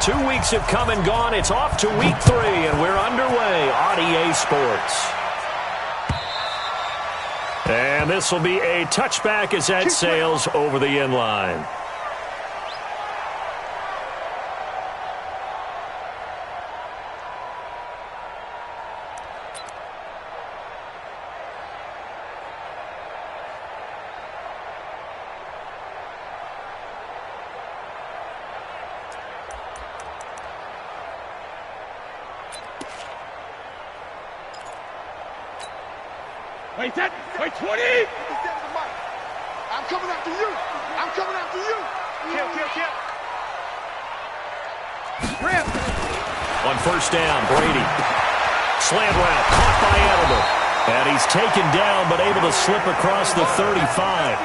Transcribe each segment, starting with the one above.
2 weeks have come and gone. It's off to week 3, and we're underway on EA Sports. And this will be a touchback as that sails over the end line. Wait, 20! I'm coming after you! I'm coming after you! Kill! Rip! On first down, Brady. Slant route, caught by Edelman. And he's taken down, but able to slip across the 35.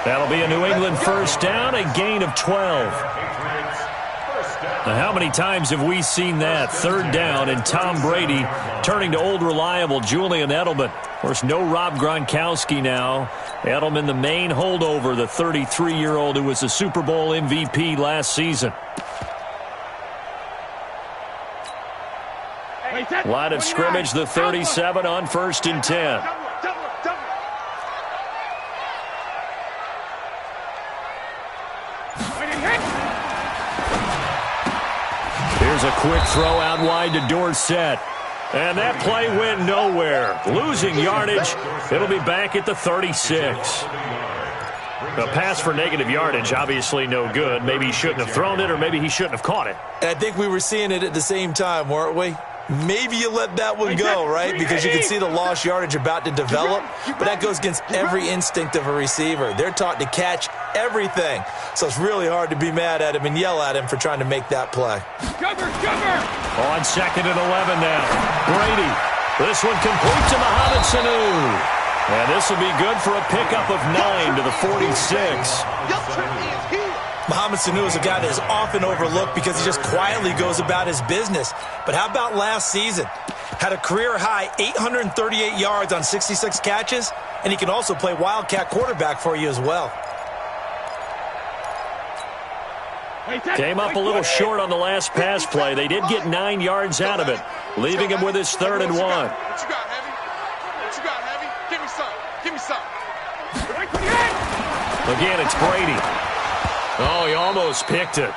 That'll be a New England first down, a gain of 12. Now, how many times have we seen that? Third down, and Tom Brady turning to old reliable Julian Edelman. Of course, no Rob Gronkowski now. Edelman, the main holdover, the 33-year-old who was a Super Bowl MVP last season. Line of scrimmage, the 37 on first and 10. Here's a quick throw out wide to Dorsett. And that play went nowhere. Losing yardage. It'll be back at the 36. A pass for negative yardage, obviously no good. Maybe he shouldn't have thrown it, or maybe he shouldn't have caught it. I think we were seeing it at the same time, weren't we? Maybe you let that one go, right? Because you can see the lost yardage about to develop, but that goes against every instinct of a receiver. They're taught to catch everything. So it's really hard to be mad at him and yell at him for trying to make that play. Cover! On second and 11 now. Brady. This one complete to Mohamed Sanu. And this will be good for a pickup of 9 to the 46. Mohamed Sanu is a guy that is often overlooked because he just quietly goes about his business. But how about last season? Had a career-high 838 yards on 66 catches, and he can also play Wildcat quarterback for you as well. Came up a little short on the last pass play. They did get 9 yards out of it, leaving him with his 3rd and 1. What you got, Heavy? What you got, Heavy? Give me some. Give me some. Again, it's Brady. Oh, he almost picked it.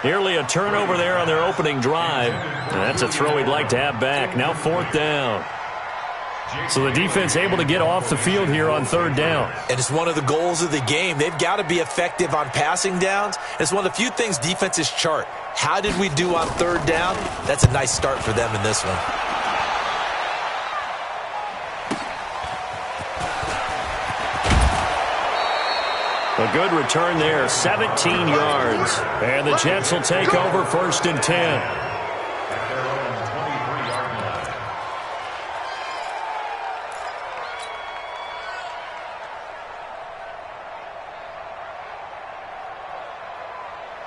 Nearly a turnover there on their opening drive. And that's a throw he'd like to have back. Now 4th down. So the defense able to get off the field here on 3rd down. And it's one of the goals of the game. They've got to be effective on passing downs. It's one of the few things defenses chart. How did we do on 3rd down? That's a nice start for them in this one. A good return there, 17 yards. And the Jets will take over 1st and 10.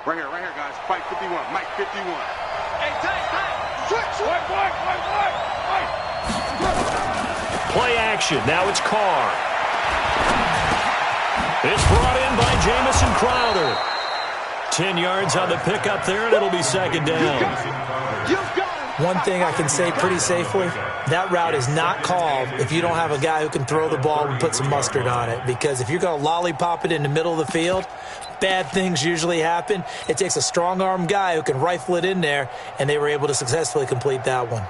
Right here, guys. Fight 51. Mike 51. Hey, tight. Switch. Wait. Play action. Now it's Carr. It's brought in by Jamison Crowder. 10 yards on the pickup there, and it'll be 2nd down. One thing I can say pretty safely, that route is not called if you don't have a guy who can throw the ball and put some mustard on it. Because if you're going to lollipop it in the middle of the field, bad things usually happen. It takes a strong-arm guy who can rifle it in there, and they were able to successfully complete that one.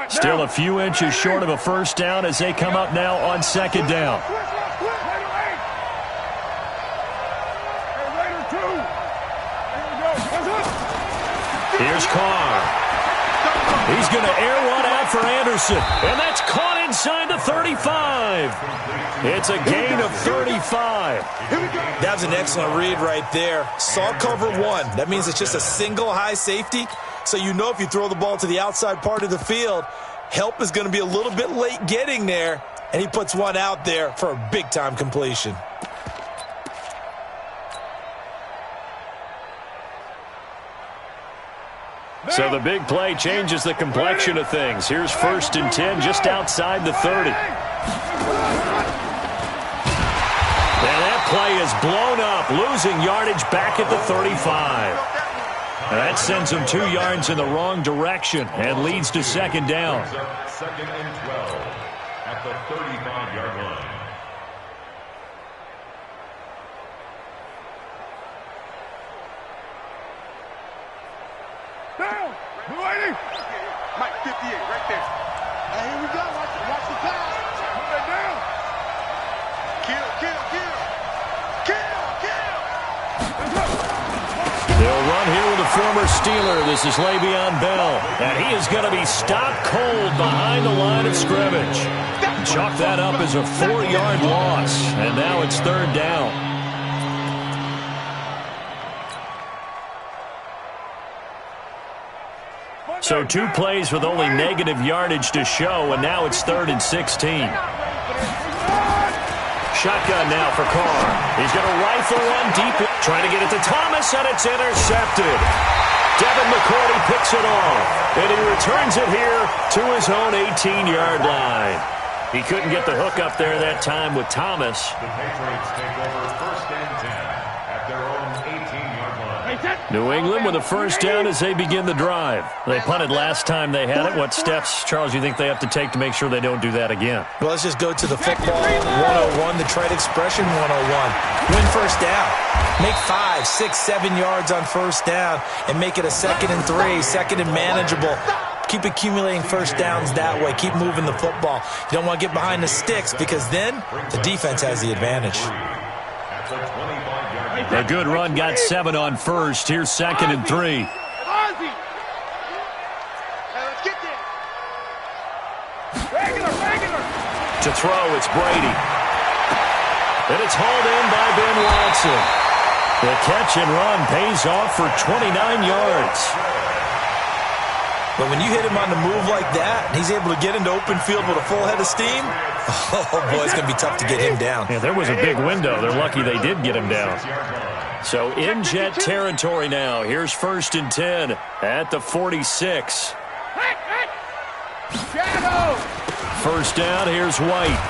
Still a few inches short of a 1st down as they come up now on 2nd down. Here's Carr. He's going to air one out for Anderson. And that's caught inside the 35. It's a gain of 35. That was an excellent read right there. Saw cover 1. That means it's just a single high safety. So you know if you throw the ball to the outside part of the field, help is going to be a little bit late getting there. And he puts one out there for a big-time completion. So the big play changes the complexion of things. Here's 1st and 10 just outside the 30. And that play is blown up, losing yardage back at the 35. That sends him 2 yards in the wrong direction and leads to second down. Second and 12 at the 35-yard line. Down. Waiting. Mike 58 right there. And here we go. Watch the pass. Put that down. Kill. They'll run here with a former Steeler. This is Le'Veon Bell. And he is going to be stopped cold behind the line of scrimmage. Chalk that up as a 4-yard loss. And now it's third down. So 2 plays with only negative yardage to show, and now it's 3rd and 16. Shotgun now for Carr. He's going to rifle one deep, trying to get it to Thomas, and it's intercepted. Devin McCourty picks it off, and he returns it here to his own 18-yard line. He couldn't get the hook up there that time with Thomas. The Patriots take over 1st and 10 at their own 18-yard line. New England with a first down as they begin the drive. They punted last time they had it. What steps, Charles, you think they have to take to make sure they don't do that again? Well, let's just go to the football 101, the trade expression 101. Win first down. Make 5, 6, 7 yards on first down and make it a 2nd and 3, 2nd and manageable. Keep accumulating first downs that way. Keep moving the football. You don't want to get behind the sticks because then the defense has the advantage. A good run got 7 on first. Here's 2nd and 3. To throw, it's Brady. And it's hauled in by Ben Watson. The catch and run pays off for 29 yards. But when you hit him on the move like that, and he's able to get into open field with a full head of steam, oh, boy, it's going to be tough to get him down. Yeah, there was a big window. They're lucky they did get him down. So in Jet territory now. Here's 1st and 10 at the 46. First down, here's White.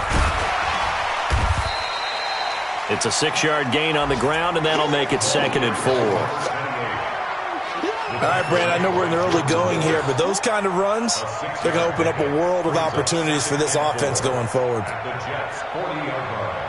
It's a 6-yard gain on the ground, and that'll make it 2nd and 4. All right, Brand, I know we're in the early going here, but those kind of runs, they're going to open up a world of opportunities for this offense going forward. The Jets' 40-yard line.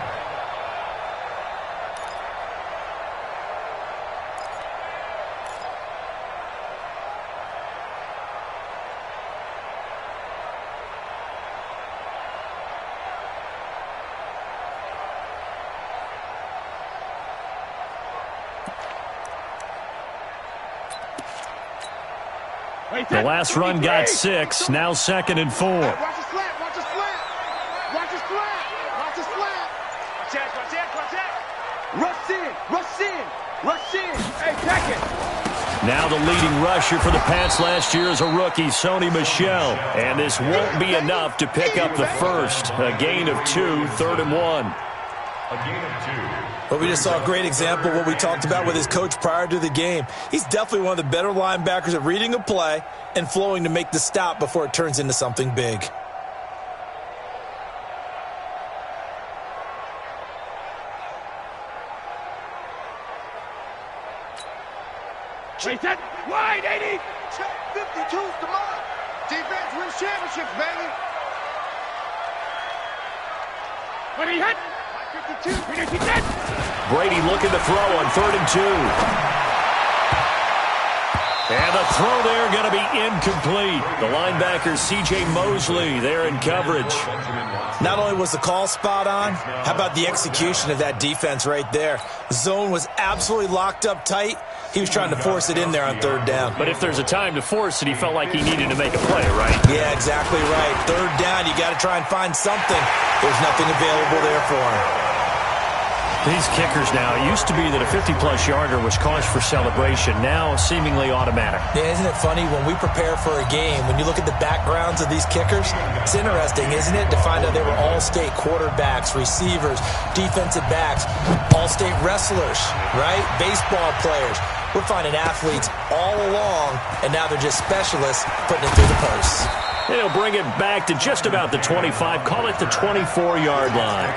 The last run got 6, now 2nd and 4. Watch the slant. Watch the slant. Watch the slant. Watch the slant. Watch that. Rush in. Hey, check it. Now the leading rusher for the Pats last year is a rookie, Sony Michel. And this won't be enough to pick up the first. A gain of 2, 3rd and 1. A gain of 2. But we just saw a great example of what we talked about with his coach prior to the game. He's definitely one of the better linebackers at reading a play and flowing to make the stop before it turns into something big. Set. Wide 80. Check 52's the mark. Defense wins championships, baby. What he hit? 52. Brady looking to throw on 3rd and 2. And the throw there going to be incomplete. The linebacker, C.J. Mosley, there in coverage. Not only was the call spot on, how about the execution of that defense right there? The zone was absolutely locked up tight. He was trying to force it in there on 3rd down. But if there's a time to force it, he felt like he needed to make a play, right? Yeah, exactly right. 3rd down, you got to try and find something. There's nothing available there for him. These kickers now, it used to be that a 50-plus yarder was cause for celebration. Now, seemingly automatic. Yeah, isn't it funny when we prepare for a game, when you look at the backgrounds of these kickers, it's interesting, isn't it, to find out they were all-state quarterbacks, receivers, defensive backs, all-state wrestlers, right? Baseball players. We're finding athletes all along, and now they're just specialists putting it through the posts. They'll bring it back to just about the 25, call it the 24-yard line.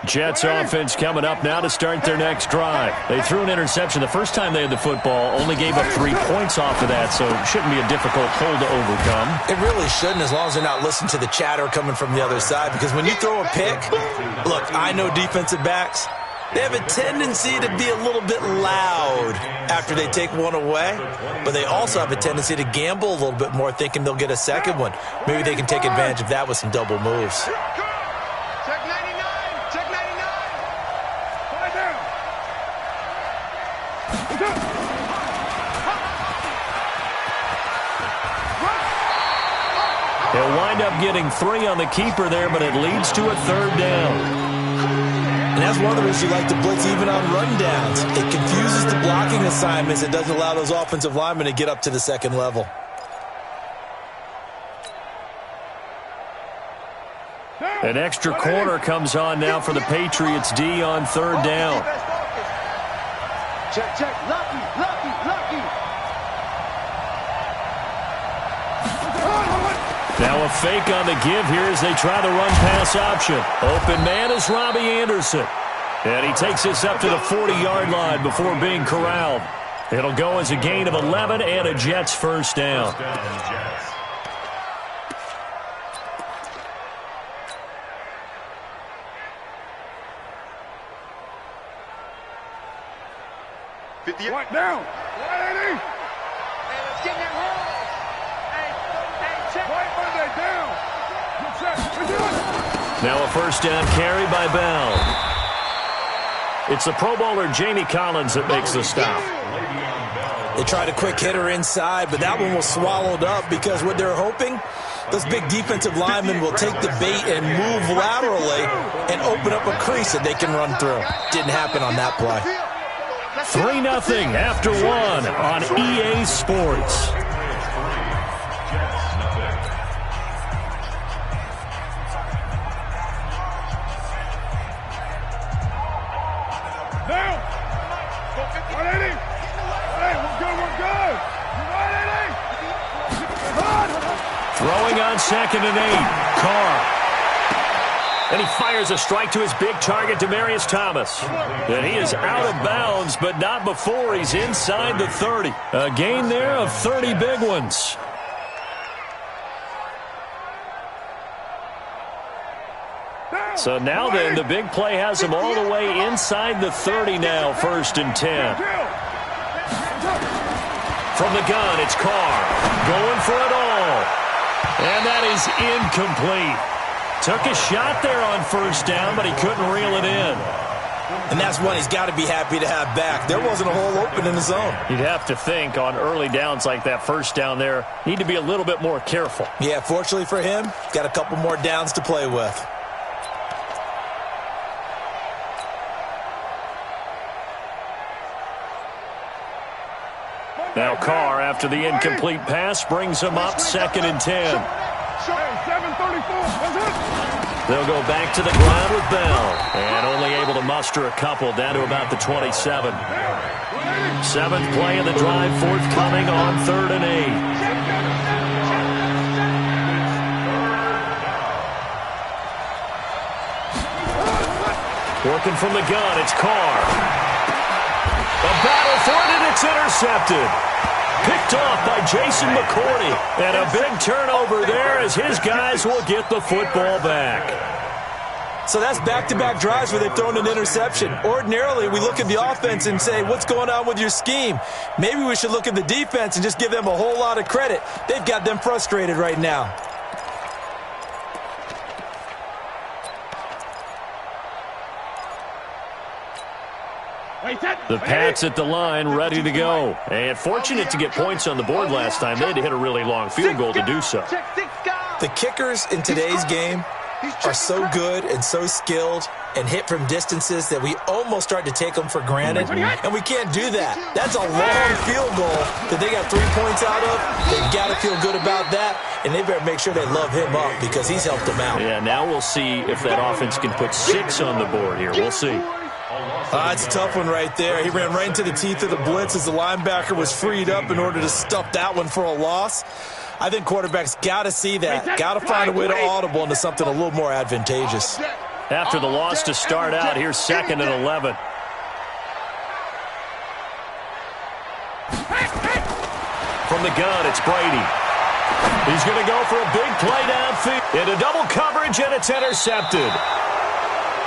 Jets offense coming up now to start their next drive. They threw an interception the first time they had the football, only gave up 3 points off of that, so it shouldn't be a difficult hole to overcome. It really shouldn't, as long as they're not listening to the chatter coming from the other side, because when you throw a pick, look, I know defensive backs, they have a tendency to be a little bit loud after they take one away, but they also have a tendency to gamble a little bit more, thinking they'll get a second one. Maybe they can take advantage of that with some double moves. Check 99. Check 99. Lie down. He'll wind up getting 3 on the keeper there, but it leads to a 3rd down. And that's one of the reasons you like to blitz even on rundowns. It confuses the blocking assignments. It doesn't allow those offensive linemen to get up to the second level. An extra corner comes on now for the Patriots D on 3rd down. Check, check. Lucky, lucky, lucky. Now a fake on the give here as they try the run-pass option. Open man is Robbie Anderson. And he takes this up to the 40-yard line before being corralled. It'll go as a gain of 11 and a Jets 1st down. Jets. 50. Right down. 180. Hey, let's get in that hole. Hey, check. Right Monday down. Good check. Now a 1st down carry by Bell. It's the Pro Bowler Jamie Collins that makes the stop. They tried a quick hitter inside, but that one was swallowed up because what they're hoping, those big defensive linemen will take the bait and move laterally and open up a crease that they can run through. Didn't happen on that play. 3-0 after 1 on EA Sports. Now. 180. Hey, we're good. 180. Throwing on 2nd and 8. Carr. And he fires a strike to his big target, Demaryius Thomas. And he is out of bounds, but not before he's inside the 30. A gain there of 30 big ones. So now then, the big play has him all the way inside the 30 now, 1st and 10. From the gun, it's Carr. Going for it all. And that is incomplete. Took a shot there on 1st down, but he couldn't reel it in. And that's one he's got to be happy to have back. There wasn't a hole open in the zone. You'd have to think on early downs like that 1st down there, need to be a little bit more careful. Yeah, fortunately for him, got a couple more downs to play with. Now Carr, after the incomplete pass, brings him up 2nd and 10. They'll go back to the ground with Bell, and only able to muster a couple down to about the 27. 7th play of the drive forthcoming on 3rd and 8. Working from the gun, it's Carr. A battle for it, and it's intercepted. Picked off by Jason McCourty. And a big turnover there as his guys will get the football back. So that's back-to-back drives where they've thrown an interception. Ordinarily, we look at the offense and say, what's going on with your scheme? Maybe we should look at the defense and just give them a whole lot of credit. They've got them frustrated right now. The Pats at the line, ready to go. And fortunate to get points on the board last time. They had to hit a really long field goal to do so. The kickers in today's game are so good and so skilled and hit from distances that we almost start to take them for granted, and we can't do that. That's a long field goal that they got 3 points out of. They've got to feel good about that, and they better make sure they love him up because he's helped them out. Yeah, now we'll see if that offense can put 6 on the board here. We'll see. It's a tough one right there. He ran right into the teeth of the blitz as the linebacker was freed up in order to stuff that one for a loss. I think quarterbacks got to see that, got to find a way to audible into something a little more advantageous. After the loss to start out, here's 2nd and 11. From the gun, it's Brady. He's going to go for a big play downfield. Into double coverage, and it's intercepted.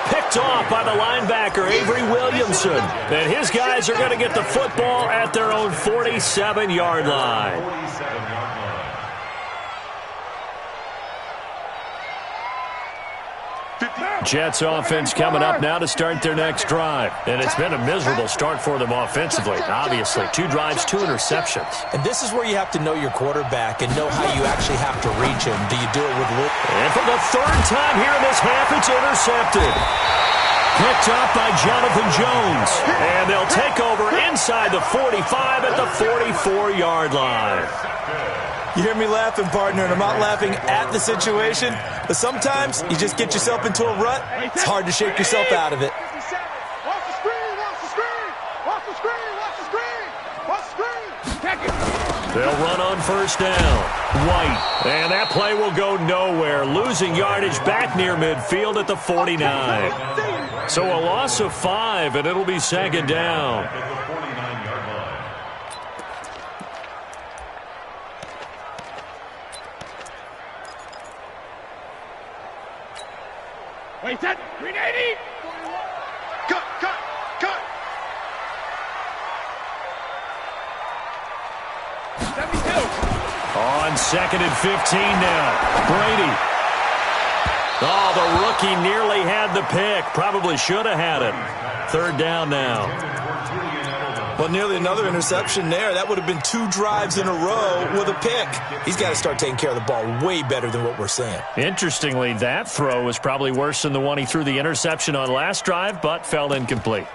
Picked off by the linebacker, Avery Williamson. And his guys are going to get the football at their own 47-yard line. Jets offense coming up now to start their next drive. And it's been a miserable start for them offensively. Obviously, 2 drives, 2 interceptions. And this is where you have to know your quarterback and know how you actually have to reach him. Do you do it with Luke? And for the 3rd time here in this half, it's intercepted. Picked up by Jonathan Jones. And they'll take over inside the 45 at the 44-yard line. You hear me laughing, partner, and I'm not laughing at the situation, but sometimes you just get yourself into a rut. It's hard to shake yourself out of it. Watch the screen, watch the screen, watch the screen, watch the screen, watch the screen. Check it. They'll run on 1st down. White. And that play will go nowhere. Losing yardage back near midfield at the 49. So a loss of 5, and it'll be 2nd down. Wait, that 380. Cut. On 2nd and 15 now. Brady. Oh, the rookie nearly had the pick. Probably should have had it. 3rd down now. Well, nearly another interception there. That would have been 2 drives in a row with a pick. He's got to start taking care of the ball way better than what we're seeing. Interestingly, that throw was probably worse than the one he threw the interception on last drive, but fell incomplete.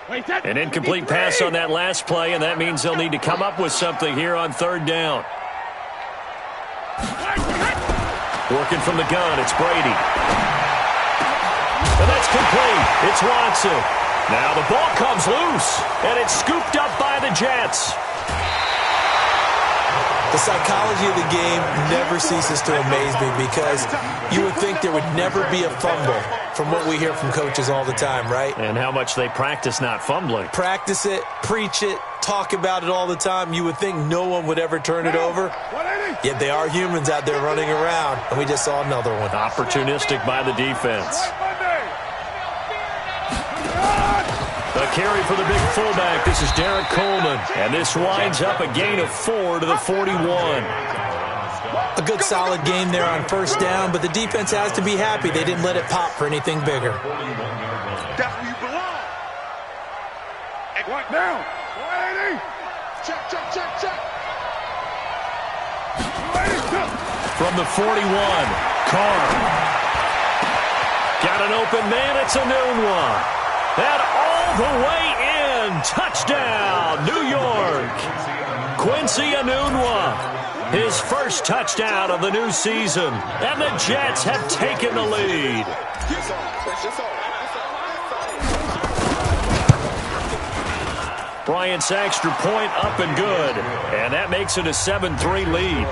An incomplete pass on that last play, and that means they'll need to come up with something here on 3rd down. Working from the gun, it's Brady. And that's complete. It's Watson. Now the ball comes loose, and it's scooped up by the Jets. The psychology of the game never ceases to amaze me because you would think there would never be a fumble from what we hear from coaches all the time, right? And how much they practice not fumbling. Practice it, preach it, talk about it all the time. You would think no one would ever turn it over. Yet they are humans out there running around, and we just saw another one. Opportunistic by the defense. A carry for the big fullback. This is Derek Coleman. And this winds up a gain of 4 to the 41. A good solid game there on 1st down, but the defense has to be happy they didn't let it pop for anything bigger. That's where you belong. Right now. 180. Check. From the 41, Carr. Got an open man. It's a noon one. And all the way in. Touchdown, New York. Quincy Enunwa. His first touchdown of the new season. And the Jets have taken the lead. Bryant's extra point up and good. And that makes it a 7-3 lead.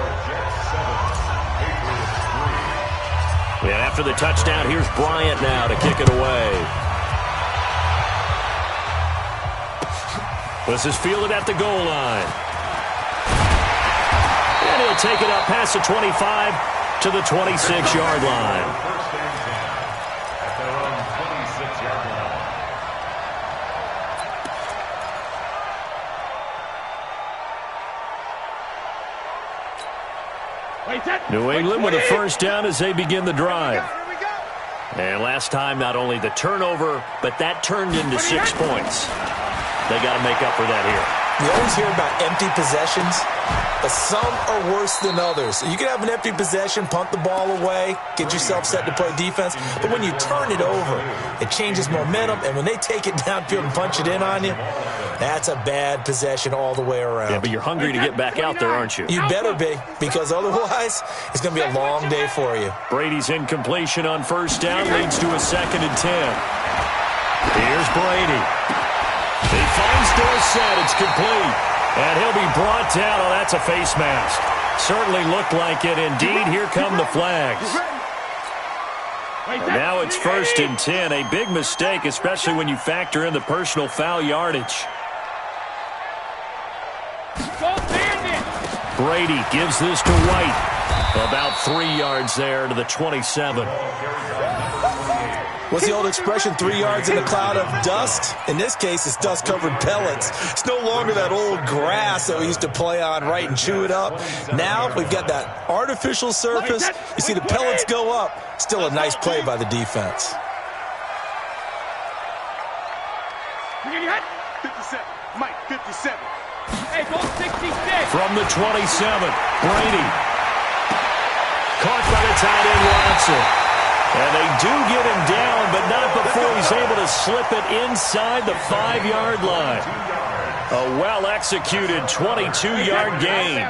And after the touchdown, here's Bryant now to kick it away. This is fielded at the goal line. And he'll take it up past the 25 to the 26-yard line. First and 10 at their own 26-yard line. New England with a first down as they begin the drive. And last time, not only the turnover, but that turned into 6 points. They got to make up for that here. You always hear about empty possessions, but some are worse than others. You can have an empty possession, punt the ball away, get yourself set to play defense, but when you turn it over, it changes momentum, and when they take it downfield and punch it in on you, that's a bad possession all the way around. Yeah, but you're hungry to get back out there, aren't you? You better be, because otherwise, it's going to be a long day for you. Brady's incompletion on first down leads to a 2nd and 10. Here's Brady. He finds Dorsett. It's complete. And he'll be brought down. Oh, that's a face mask. Certainly looked like it. Indeed, here come the flags. And now it's 1st and 10. A big mistake, especially when you factor in the personal foul yardage. Brady gives this to White. About 3 yards there to the 27. What's the old expression, 3 yards in a cloud of dust? In this case, it's dust-covered pellets. It's no longer that old grass that we used to play on, right, and chew it up. Now we've got that artificial surface. You see the pellets go up. Still a nice play by the defense. 57. Mike, 57. Hey, go 66. From the 27, Brady. Caught by the tight end, Watson. And they do get him down, but not before he's able to slip it inside the 5-yard line. A well-executed 22-yard gain.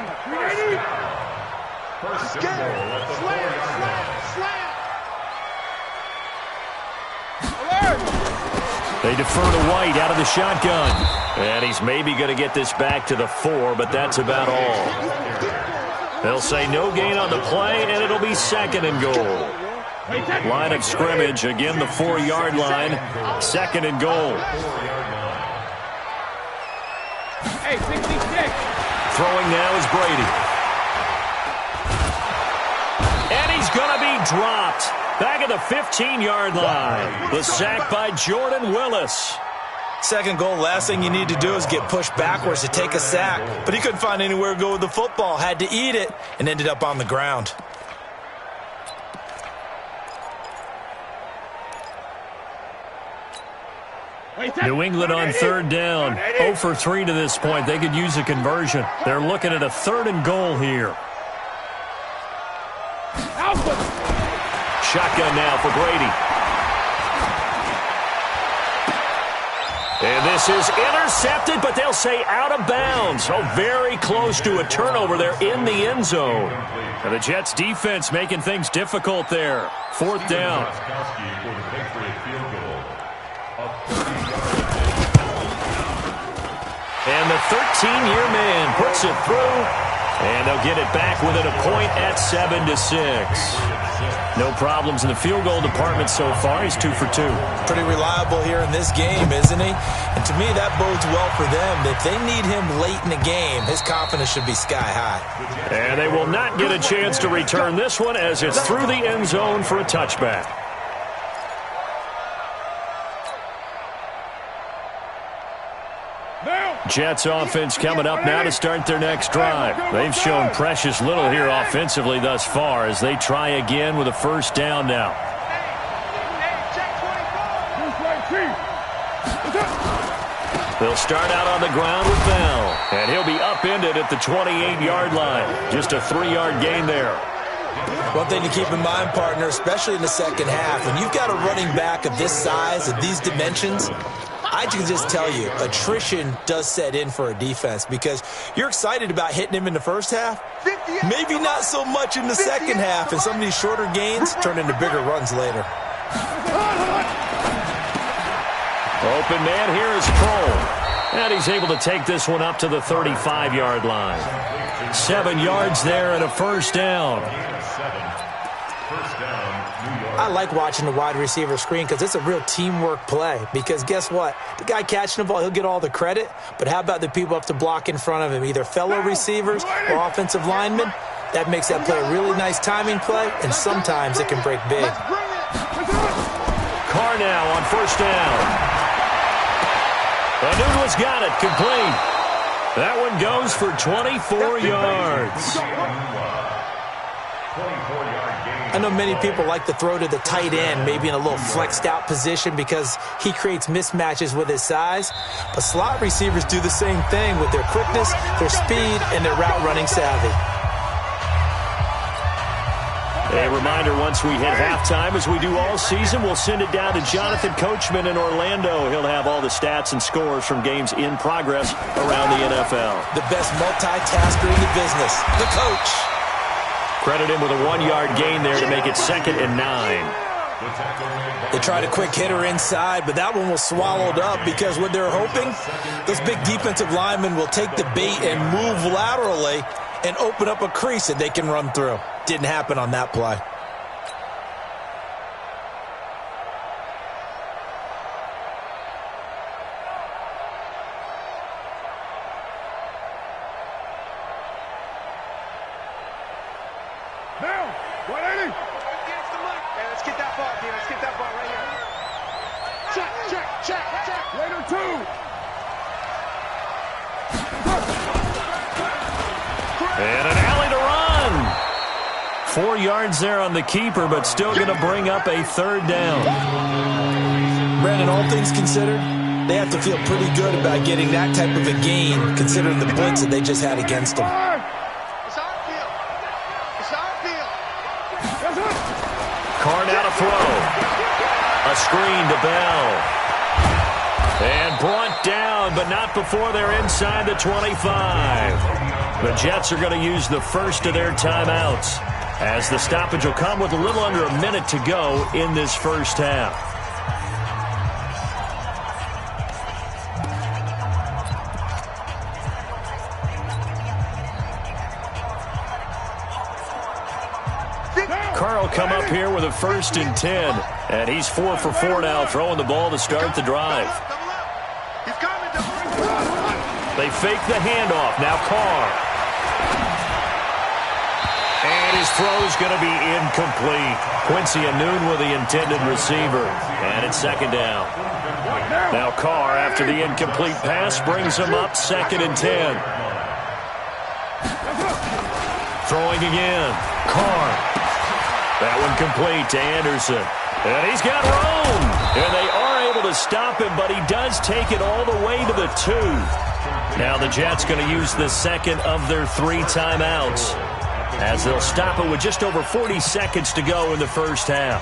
They defer to White out of the shotgun. And he's maybe going to get this back to the 4, but that's about all. They'll say no gain on the play, and it'll be 2nd and goal. Line of scrimmage, again the 4-yard line. 2nd and goal. Hey, 66. Throwing now is Brady. And he's going to be dropped. Back at the 15-yard line. The sack by Jordan Willis. 2nd goal, last thing you need to do is get pushed backwards to take a sack. But he couldn't find anywhere to go with the football. Had to eat it and ended up on the ground. New England on 3rd down. 0 for 3 to this point. They could use a conversion. They're looking at a 3rd and goal here. Shotgun now for Brady. And this is intercepted, but they'll say out of bounds. Oh, very close to a turnover there in the end zone. And the Jets defense making things difficult there. 4th down. And the 13-year man puts it through, and they'll get it back within a point at 7-6. No problems in the field goal department so far. He's 2 for 2. Pretty reliable here in this game, isn't he? And to me, that bodes well for them. If they need him late in the game, his confidence should be sky high. And they will not get a chance to return this one as it's through the end zone for a touchback. Jets offense coming up now to start their next drive. They've shown precious little here offensively thus far as they try again with a 1st down now. They'll start out on the ground with Bell, and he'll be upended at the 28-yard line. Just a 3-yard gain there. One thing to keep in mind, partner, especially in the second half, when you've got a running back of this size, of these dimensions, I can just tell you, attrition does set in for a defense because you're excited about hitting him in the first half. Maybe not so much in the second half, and some of these shorter gains turn into bigger runs later. Open man here is Kroll. And he's able to take this one up to the 35-yard line. 7 yards there and a 1st down. I like watching the wide receiver screen because it's a real teamwork play. Because guess what? The guy catching the ball, he'll get all the credit. But how about the people up to block in front of him, either fellow receivers or offensive linemen? That makes that play a really nice timing play, and sometimes it can break big. Carr now on 1st down. Anunua's got it, complete. That one goes for 24 yards. I know many people like to throw to the tight end, maybe in a little flexed out position because he creates mismatches with his size. But slot receivers do the same thing with their quickness, their speed, and their route running savvy. A reminder, once we hit halftime, as we do all season, we'll send it down to Jonathan Coachman in Orlando. He'll have all the stats and scores from games in progress around the NFL. The best multitasker in the business, the coach. Credit him with a 1-yard gain there to make it 2nd and 9. They tried a quick hitter inside, but that one was swallowed up because what they're hoping, those big defensive linemen will take the bait and move laterally and open up a crease that they can run through. Didn't happen on that play. Now, 180. Let's get that ball, D. Let's get that ball right here. Check. Later, 2. And an alley to run. 4 yards there on the keeper, but still going to bring up a third down. Brandon, all things considered, they have to feel pretty good about getting that type of a gain, considering the blitz that they just had against them. Carr now to throw. A screen to Bell. And brought down, but not before they're inside the 25. The Jets are going to use the first of their timeouts, as the stoppage will come with a little under a minute to go in this first half. Carr will come up here with a 1st and 10, and he's 4 for 4 now, throwing the ball to start the drive. They fake the handoff. Now Carr. And his throw's going to be incomplete. Quincy Anoon with the intended receiver. And it's 2nd down. Now Carr, after the incomplete pass, brings him up 2nd and 10. Throwing again. Carr. That one complete to Anderson. And he's got room. And they are able to stop him, but he does take it all the way to the 2. Now the Jets going to use the second of their 3 timeouts, as they'll stop it with just over 40 seconds to go in the first half.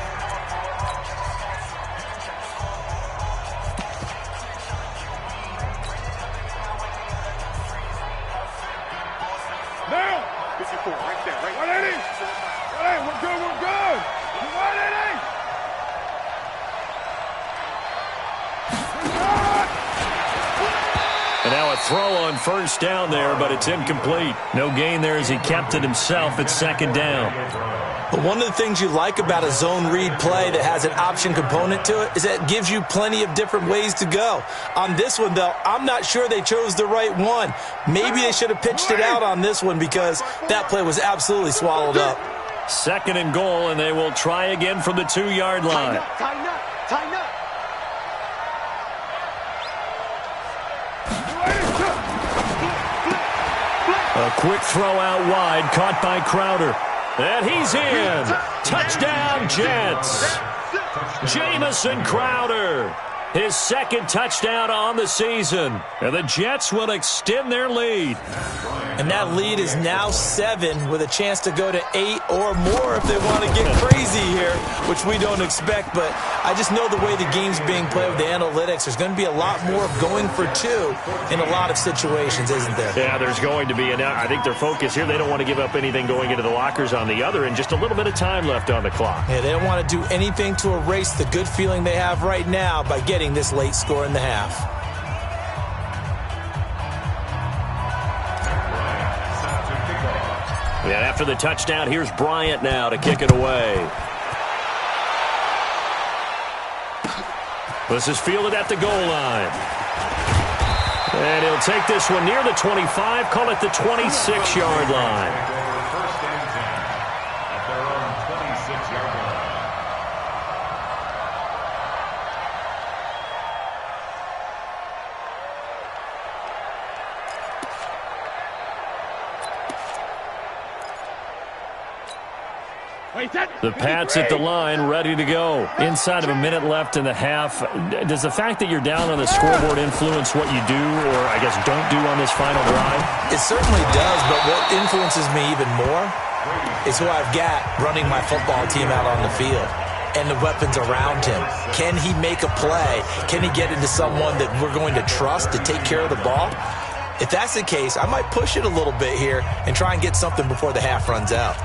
Now! 54, right there, right 180! 180, we're good! 180! And now a throw on 1st down there, but it's incomplete. No gain there as he kept it himself at 2nd down. But one of the things you like about a zone read play that has an option component to it is that it gives you plenty of different ways to go. On this one, though, I'm not sure they chose the right one. Maybe they should have pitched it out on this one because that play was absolutely swallowed up. 2nd and goal, and they will try again from the 2-yard line. Tighten up. A quick throw out wide, caught by Crowder. And he's in. Touchdown, Jets. Jamison Crowder, his 2nd touchdown on the season. And the Jets will extend their lead. And that lead is now 7 with a chance to go to 8 or more if they want to get crazy here, which we don't expect. But I just know the way the game's being played with the analytics, there's going to be a lot more going for 2 in a lot of situations, isn't there? Yeah, there's going to be. And I think their focus here, they don't want to give up anything going into the lockers on the other, and just a little bit of time left on the clock. Yeah, they don't want to do anything to erase the good feeling they have right now by getting this late score in the half. And after the touchdown, here's Bryant now to kick it away. This is fielded at the goal line. And he'll take this one near the 25, call it the 26-yard line. 1st and 10 at their own 26-yard line. The Pats at the line, ready to go. Inside of a minute left in the half. Does the fact that you're down on the scoreboard influence what you do, or I guess don't do on this final drive? It certainly does, but what influences me even more is who I've got running my football team out on the field and the weapons around him. Can he make a play? Can he get into someone that we're going to trust to take care of the ball? If that's the case, I might push it a little bit here and try and get something before the half runs out.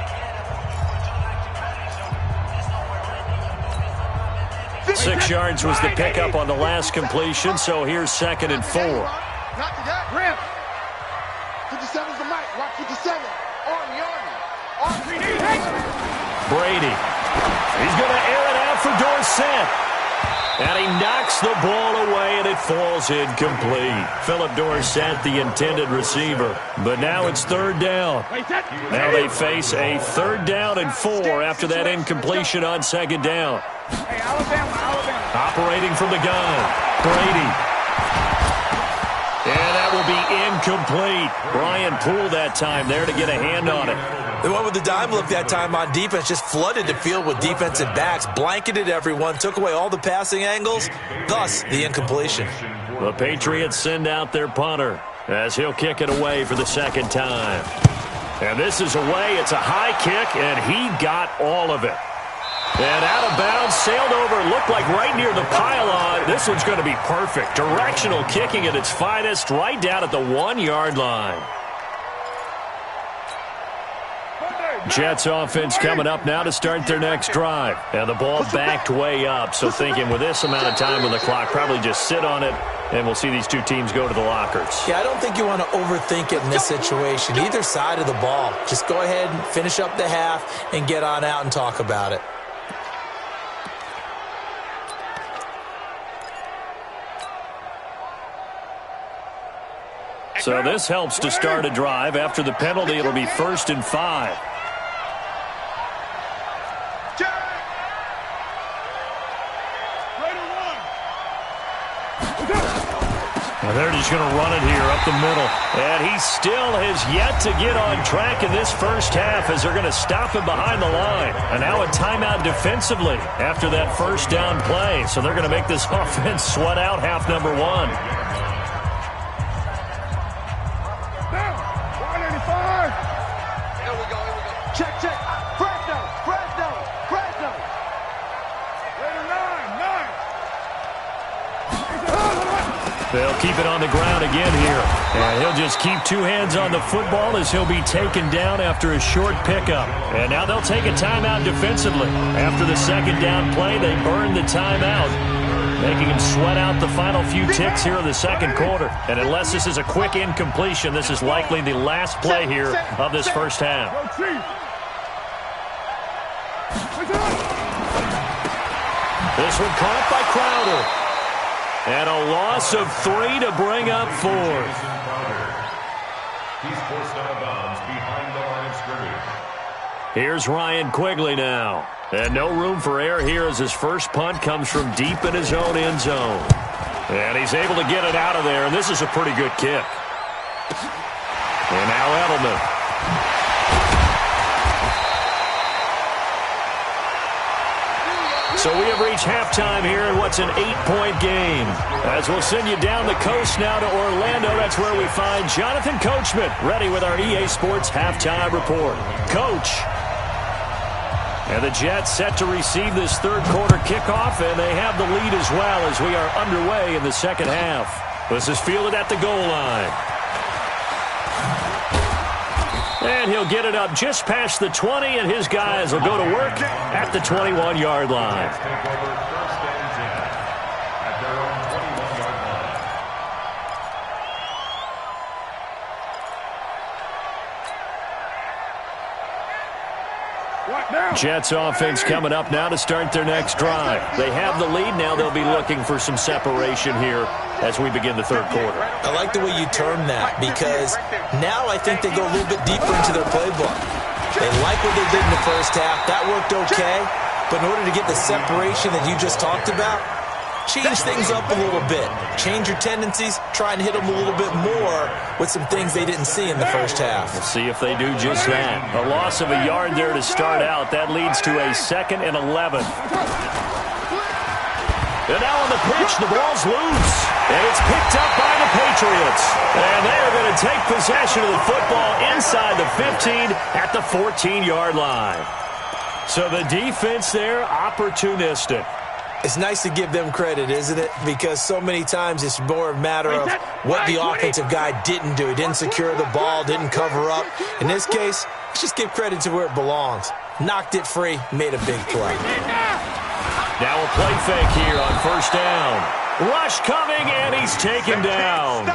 6 yards was the pickup on the last completion, so here's 2nd and 4. Not to that. Rim. 57's the mic. Watch 57. Brady. He's going to air it out for Dorsett. And he knocks the ball away, and it falls incomplete. Philip Dorsett, the intended receiver. But now it's third down. Now they face a 3rd down and 4 after that incompletion on 2nd down. Operating from the gun, Brady. And that will be incomplete. Brian Poole that time there to get a hand on it. The one with the dime look that time on defense just flooded the field with defensive backs, blanketed everyone, took away all the passing angles, thus the incompletion. The Patriots send out their punter as he'll kick it away for the 2nd time. And this is away. It's a high kick, and he got all of it. And out of bounds, sailed over, looked like right near the pylon. This one's going to be perfect. Directional kicking at its finest, right down at the 1-yard line. Jets offense coming up now to start their next drive. And the ball backed way up, so thinking with this amount of time on the clock, probably just sit on it, and we'll see these two teams go to the lockers. Yeah, I don't think you want to overthink it in this situation. Either side of the ball. Just go ahead and finish up the half and get on out and talk about it. So this helps to start a drive. After the penalty, it'll be 1st and 5. And they're just going to run it here up the middle. And he still has yet to get on track in this first half as they're going to stop him behind the line. And now a timeout defensively after that 1st down play. So they're going to make this offense sweat out half number 1. They'll keep it on the ground again here. And he'll just keep 2 hands on the football as he'll be taken down after a short pickup. And now they'll take a timeout defensively. After the 2nd down play, they burn the timeout, making him sweat out the final few ticks here in the 2nd quarter. And unless this is a quick incompletion, this is likely the last play here of this first half. This one caught by Crowder. And a loss of 3 to bring up 4th. He's forced out of bounds behind the line of scrimmage. Here's Ryan Quigley now. And no room for error here as his first punt comes from deep in his own end zone. And he's able to get it out of there, and this is a pretty good kick. And now Edelman. So we have reached halftime here in what's an 8-point game. As we'll send you down the coast now to Orlando, that's where we find Jonathan Coachman ready with our EA Sports halftime report. Coach. And the Jets set to receive this 3rd quarter kickoff, and they have the lead as well as we are underway in the 2nd half. This is fielded at the goal line. And he'll get it up just past the 20, and his guys will go to work at the 21-yard line. Jets offense coming up now to start their next drive. They have the lead. Now they'll be looking for some separation here as we begin the 3rd quarter. I like the way you term that because now I think they go a little bit deeper into their playbook. They like what they did in the first half. That worked okay. But in order to get the separation that you just talked about, change things up a little bit. Change your tendencies. Try and hit them a little bit more with some things they didn't see in the first half. We'll see if they do just that. A loss of a yard there to start out. That leads to a 2nd and 11. And now on the pitch, the ball's loose. And it's picked up by the Patriots. And they are going to take possession of the football inside the 15 at the 14-yard line. So the defense there, opportunistic. It's nice to give them credit, isn't it? Because so many times it's more a matter of what the offensive guy didn't do. He didn't secure the ball, didn't cover up. In this case, let's just give credit to where it belongs. Knocked it free, made a big play. Now a play fake here on 1st down. Rush coming, and he's taken down.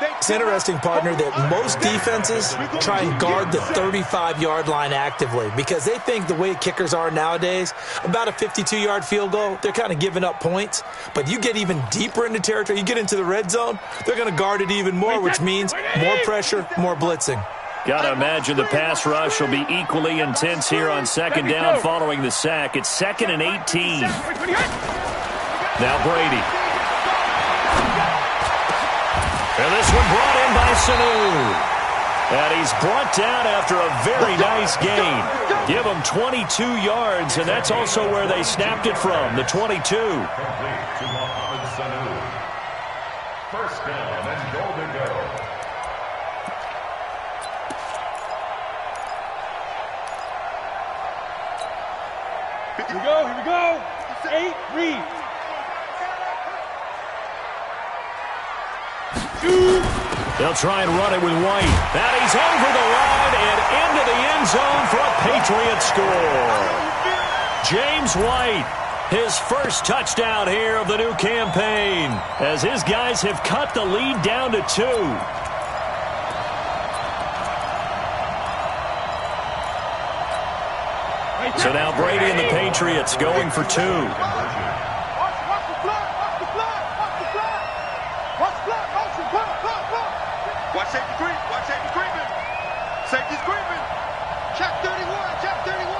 It's interesting, partner, that most defenses try and guard the 35-yard line actively because they think the way kickers are nowadays, about a 52-yard field goal, they're kind of giving up points. But you get even deeper into territory, you get into the red zone, they're going to guard it even more, which means more pressure, more blitzing. Got to imagine the pass rush will be equally intense here on second down following the sack. It's 2nd and 18. Now Brady. And this one brought in by Sanu. And he's brought down after a very nice gain. Give him 22 yards, and that's also where they snapped it from, the 22. Complete to Mohamed Sanu. First down and goal to go. Here we go, here we go. 8, read. They'll try and run it with White. And he's over the line and into the end zone for a Patriot score. James White, his first touchdown here of the new campaign, as his guys have cut the lead down to 2. So now Brady and the Patriots going for 2. Watch safety creep. Watch safety creeping. Safety's creeping. Check 31. Check 31.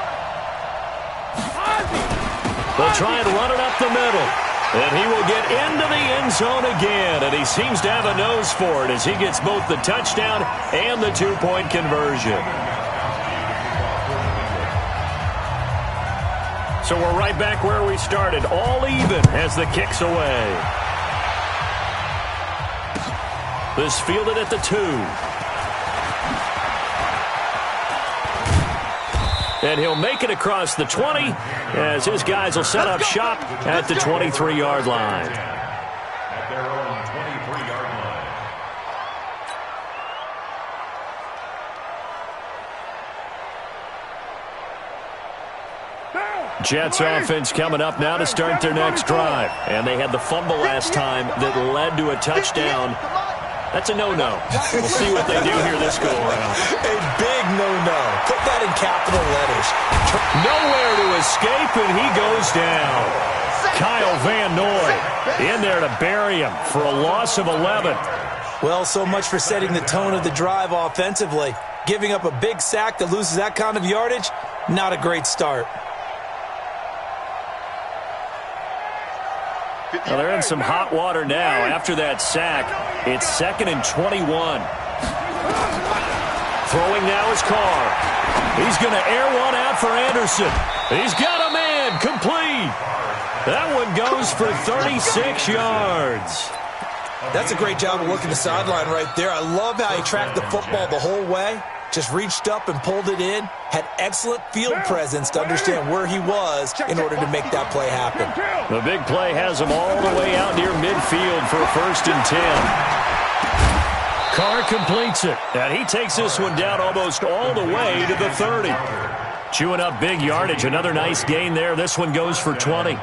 They'll try and run it up the middle. And he will get into the end zone again. And he seems to have a nose for it as he gets both the touchdown and the 2-point conversion. So we're right back where we started. All even as the kick's away. This fielded at the 2. And he'll make it across the 20 as his guys will set up shop at the 23-yard line. At their own 23-yard line. Jets offense coming up now to start their next drive. And they had the fumble last time that led to a touchdown. That's a no-no. We'll see what they do here this go-around. A big no-no. Put that in capital letters. Nowhere to escape, and he goes down. Kyle Van Noy in there to bury him for a loss of 11. Well, so much for setting the tone of the drive offensively. Giving up a big sack that loses that kind of yardage, not a great start. Well, they're in some hot water now. After that sack, it's 2nd and 21. Throwing now is Carr. He's going to air one out for Anderson. He's got a man complete. That one goes for 36 yards. That's a great job of working the sideline right there. I love how he tracked the football the whole way. Just reached up and pulled it in. Had excellent field presence to understand where he was in order to make that play happen. The big play has him all the way out near midfield for a 1st and 10. Carr completes it, and he takes this one down almost all the way to the 30. Chewing up big yardage. Another nice gain there. This one goes for 20.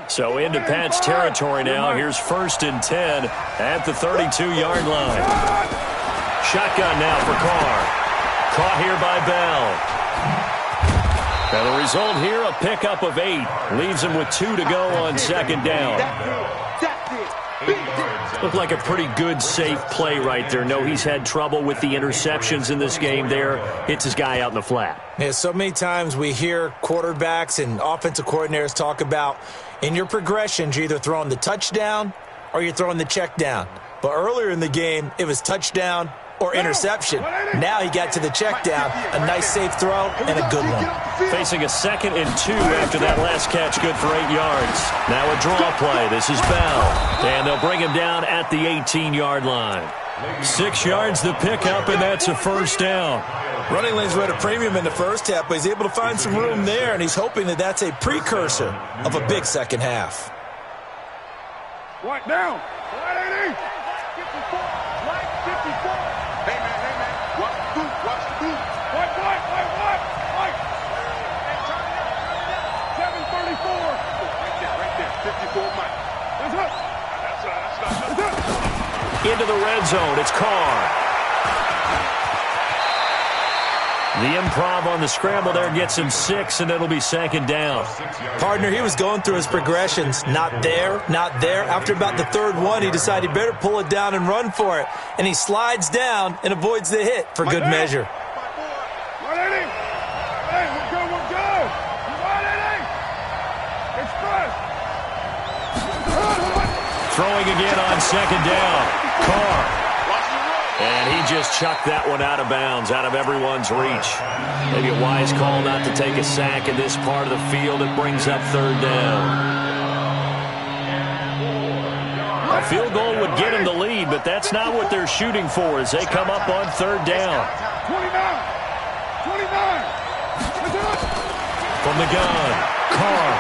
So into Pat's territory now. Here's 1st and 10 at the 32-yard line. Shotgun now for Carr. Caught here by Bell. And the result here, a pickup of 8. Leaves him with 2 to go on 2nd down. Looked like a pretty good, safe play right there. No, he's had trouble with the interceptions in this game there. Hits his guy out in the flat. Yeah, so many times we hear quarterbacks and offensive coordinators talk about in your progressions, you're either throwing the touchdown or you're throwing the check down. But earlier in the game, it was touchdown or interception. Now he got to the check down. A nice safe throw and a good one. Facing a 2nd and 2 after that last catch, good for 8 yards. Now a draw play. This is Bell. And they'll bring him down at the 18-yard line. 6 yards the pickup, and that's a 1st down. Running lanes were at a premium in the first half, but he's able to find some room there, and he's hoping that that's a precursor of a big second half. Right down. Right 80. 54. Right 54. Hey, man. Watch the boot. Watch the boot. White. 734. Right there. 54, Mike. into the red zone. It's Carr. The improv on the scramble there gets him 6, and it'll be second down. Partner, he was going through his progressions. Not there, not there. After about the third one, he decided he better pull it down and run for it. And he slides down and avoids the hit for good measure. Throwing again on second down. Carr. And he just chucked that one out of bounds, out of everyone's reach. Maybe a wise call not to take a sack in this part of the field. It brings up third down. A field goal would get him the lead, but that's not what they're shooting for as they come up on third down. 29. From the gun, Carr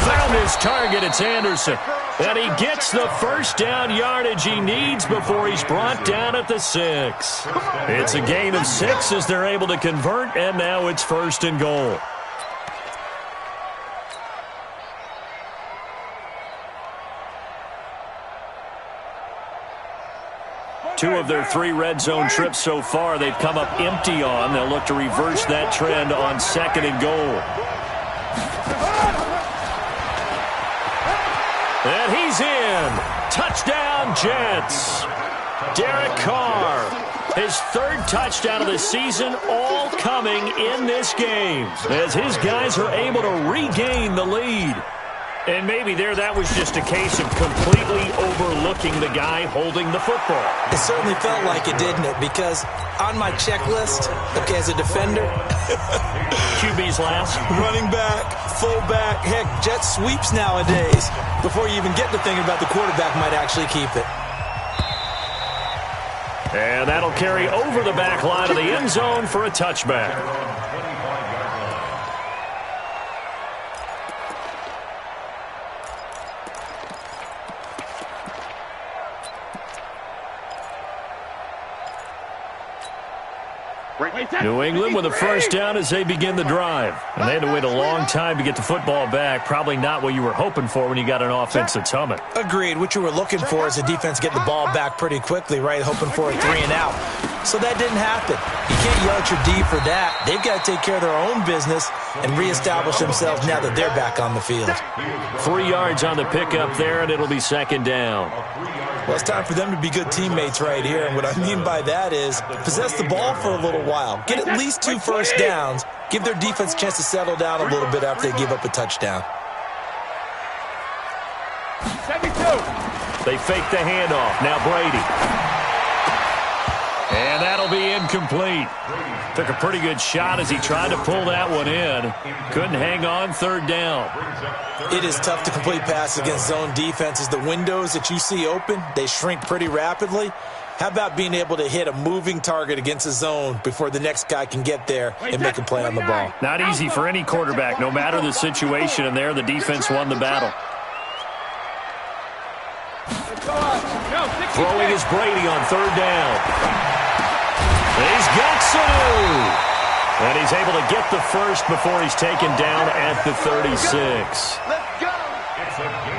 found his target. It's Anderson. And he gets the first down yardage he needs before he's brought down at the 6. It's a gain of 6 as they're able to convert, and now it's first and goal. Two of their 3 red zone trips so far they've come up empty on. They'll look to reverse that trend on second and goal. And he's in. Touchdown, Jets. Derek Carr, his 3rd touchdown of the season, all coming in this game as his guys are able to regain the lead. And maybe that was just a case of completely overlooking the guy holding the football. It certainly felt like it, didn't it? Because on my checklist, okay, as a defender, QB's last. Running back, fullback, heck, jet sweeps nowadays. Before you even get to thinking about the quarterback might actually keep it. And that'll carry over the back line of the end zone for a touchback. New England with a first down as they begin the drive. And they had to wait a long time to get the football back. Probably not what you were hoping for when you got an offense that's humming. Agreed. What you were looking for is a defense getting the ball back pretty quickly, right? Hoping for a 3 and out. So that didn't happen. You can't yell at your D for that. They've got to take care of their own business and reestablish themselves now that they're back on the field. 3 yards on the pickup there, and it'll be second down. Well, it's time for them to be good teammates right here. And what I mean by that is possess the ball for a little while. Get at least 2 first downs. Give their defense a chance to settle down a little bit after they give up a touchdown. 72. They fake the handoff. Now Brady. And that'll be incomplete. Took a pretty good shot as he tried to pull that one in. Couldn't hang on, third down. It is tough to complete passes against zone defenses. The windows that you see open, they shrink pretty rapidly. How about being able to hit a moving target against a zone before the next guy can get there and make a play on the ball? Not easy for any quarterback, no matter the situation, and there the defense won the battle. Throwing is Brady on third down. He's got Sanu. And he's able to get the first before he's taken down at the 36.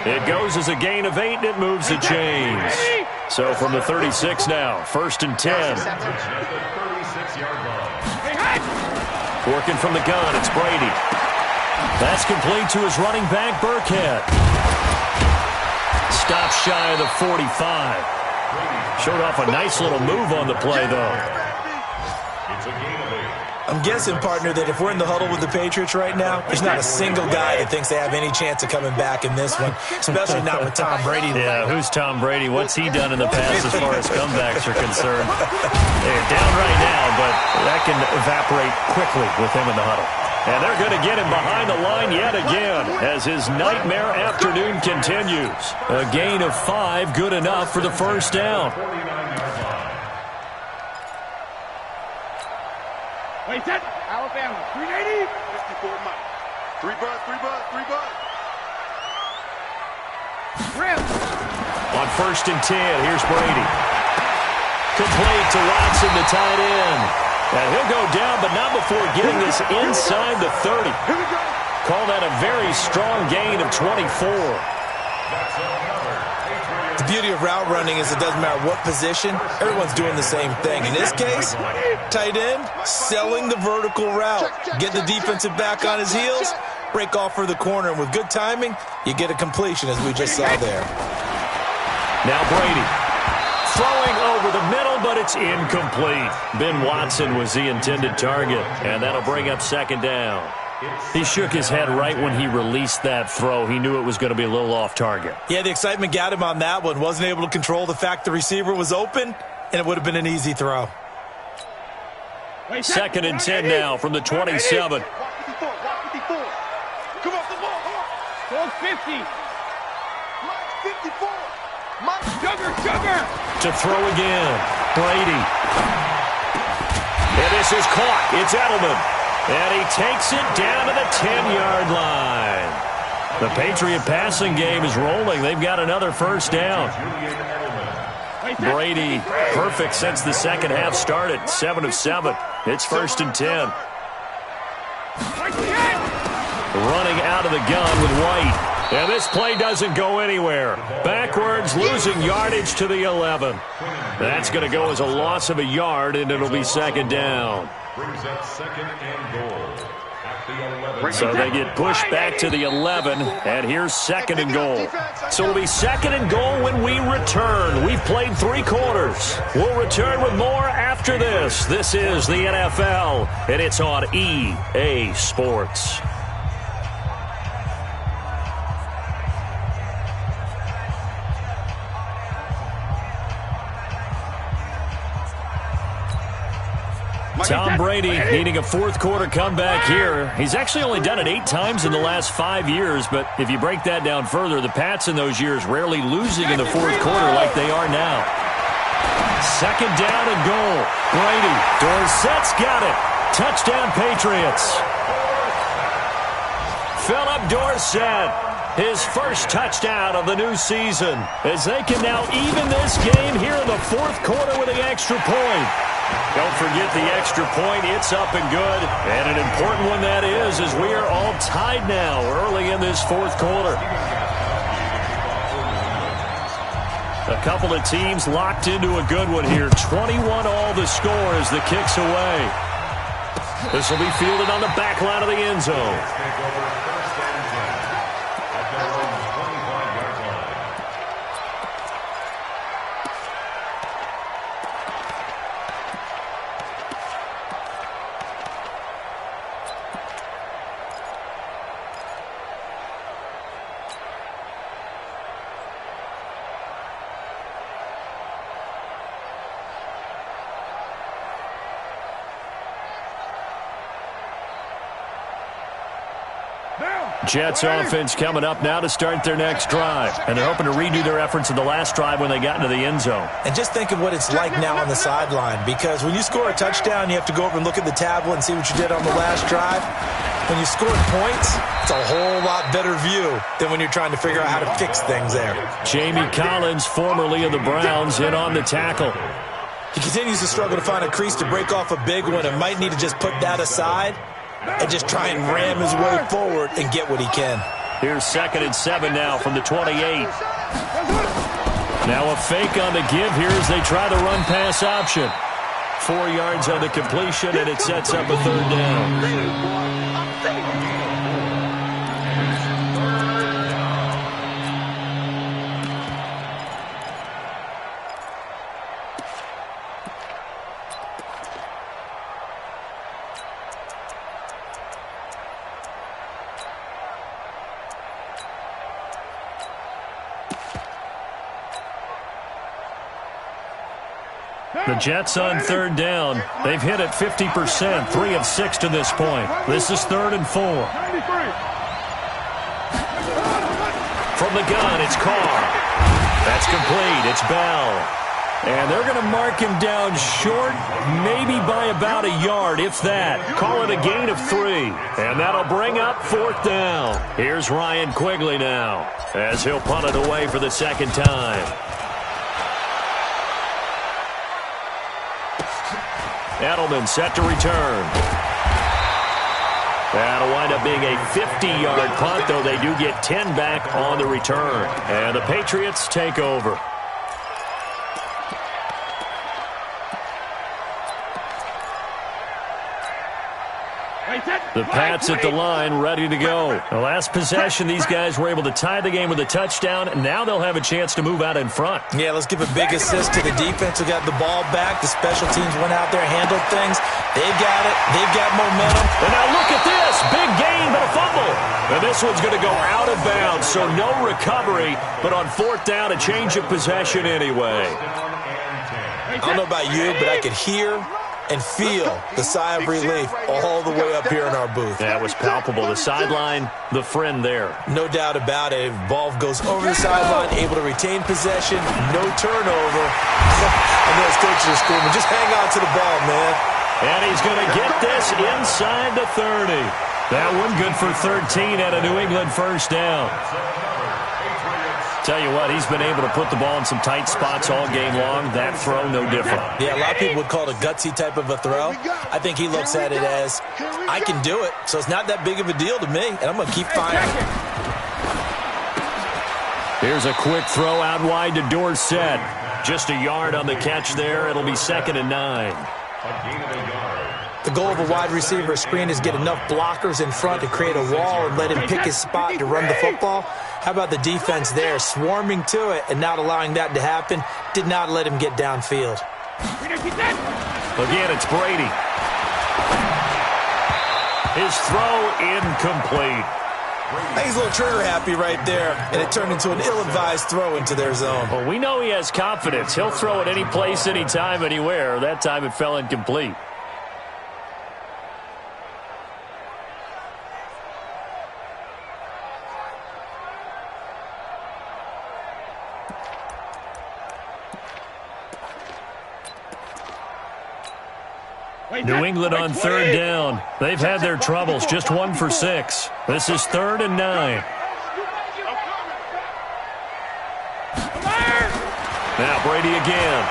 It goes as a gain of 8, and it moves the chains. So from the 36 now, first and 10. Working from the gun, it's Brady. That's complete to his running back, Burkhead. Stop shy of the 45. Showed off a nice little move on the play, though. I'm guessing, partner, that if we're in the huddle with the Patriots right now, there's not a single guy that thinks they have any chance of coming back in this one, especially not with Tom Brady. Yeah, who's Tom Brady? What's he done in the past as far as comebacks are concerned? They're down right now, but that can evaporate quickly with him in the huddle. And they're going to get him behind the line yet again as his nightmare afternoon continues. A gain of 5, good enough for the first down. Wait, that Alabama, 380, 54 miles. 3 bud. Rim. On first and 10, here's Brady. Complete to Watson, the tight end. And he'll go down, but not before getting this inside the 30. Call that a very strong gain of 24. The beauty of route running is it doesn't matter what position, everyone's doing the same thing. In this case, tight end, selling the vertical route. Get the defensive back on his heels, break off for the corner, and with good timing, you get a completion as we just saw there. Now Brady. Throwing over the middle, but it's incomplete. Ben Watson was the intended target, and that'll bring up second down. He shook his head right when he released that throw. He knew it was going to be a little off target. Yeah, the excitement got him on that one. Wasn't able to control the fact the receiver was open, and it would have been an easy throw. Second and 10 now from the 27. Come off the ball. Close 50. Mike 54. Mike Sugar. To throw again. Brady. And this is caught. It's Edelman. And he takes it down to the 10-yard line. The Patriot passing game is rolling. They've got another first down. Brady, perfect since the second half started. 7 of 7. It's first and 10. Running out of the gun with White. And this play doesn't go anywhere. Backwards, losing yardage to the 11. That's going to go as a loss of a yard, and it'll be second down. Brings up second and goal at the 11. So they get pushed back to the 11, and here's second and goal. So it'll be second and goal when we return. We've played 3 quarters. We'll return with more after this. This is the NFL, and it's on EA Sports. Tom Brady needing a fourth-quarter comeback here. He's actually only done it 8 times in the last 5 years, but if you break that down further, the Pats in those years rarely losing in the fourth quarter like they are now. Second down and goal. Brady. Dorsett's got it. Touchdown, Patriots. Philip Dorsett, his first touchdown of the new season, as they can now even this game here in the fourth quarter with the extra point. Don't forget the extra point. It's up and good. And an important one that is, as we are all tied now early in this fourth quarter. A couple of teams locked into a good one here. 21 all the score as the kick's away. This will be fielded on the back line of the end zone. Jets offense coming up now to start their next drive. And they're hoping to redo their efforts in the last drive when they got into the end zone. And just think of what it's like now on the sideline, because when you score a touchdown, you have to go over and look at the tablet and see what you did on the last drive. When you score points, it's a whole lot better view than when you're trying to figure out how to fix things there. Jamie Collins, formerly of the Browns, in on the tackle. He continues to struggle to find a crease to break off a big one and might need to just put that aside and just try and ram his way forward and get what he can. Here's second and 7 now from the 28. Now a fake on the give here as they try the run-pass option. 4 yards on the completion, and it sets up a third down. The Jets on third down. They've hit it 50%, 3 of 6 to this point. This is 3rd and 4. From the gun, it's Carr. That's complete. It's Bell. And they're going to mark him down short, maybe by about a yard, if that. Call it a gain of 3. And that'll bring up 4th down. Here's Ryan Quigley now, as he'll punt it away for the second time. Edelman set to return. That'll wind up being a 50-yard punt, though they do get 10 back on the return. And the Patriots take over. The Pats at the line, ready to go. The last possession, these guys were able to tie the game with a touchdown, and now they'll have a chance to move out in front. Yeah, let's give a big assist to the defense who got the ball back. The special teams went out there, handled things. They've got it. They've got momentum. And now look at this. Big gain, but a fumble. And this one's going to go out of bounds, so no recovery, but on fourth down, a change of possession anyway. I don't know about you, but I could hear and feel the sigh of relief all the way up here in our booth. That was palpable. The sideline, the friend there. No doubt about it. Ball goes over the sideline, able to retain possession, no turnover. I know his coaches are screaming, just hang on to the ball, man. And he's going to get this inside the 30. That one good for 13 at a New England first down. Tell you what, he's been able to put the ball in some tight spots all game long. That throw, no different. Yeah, a lot of people would call it a gutsy type of a throw. I think he looks at it as, I can do it, so it's not that big of a deal to me, and I'm going to keep firing. Here's a quick throw out wide to Dorsett. Just a yard on the catch there. It'll be 2nd and 9. The goal of a wide receiver screen is get enough blockers in front to create a wall and let him pick his spot to run the football. How about the defense there, swarming to it and not allowing that to happen? Did not let him get downfield. Again, it's Brady. His throw incomplete. I think he's a little trigger happy right there, and it turned into an ill-advised throw into their zone. Well, we know he has confidence. He'll throw it any place, anytime, anywhere. That time it fell incomplete. New England on 3rd down. They've had their troubles, just 1 for 6. This is 3rd and 9. Now Brady again.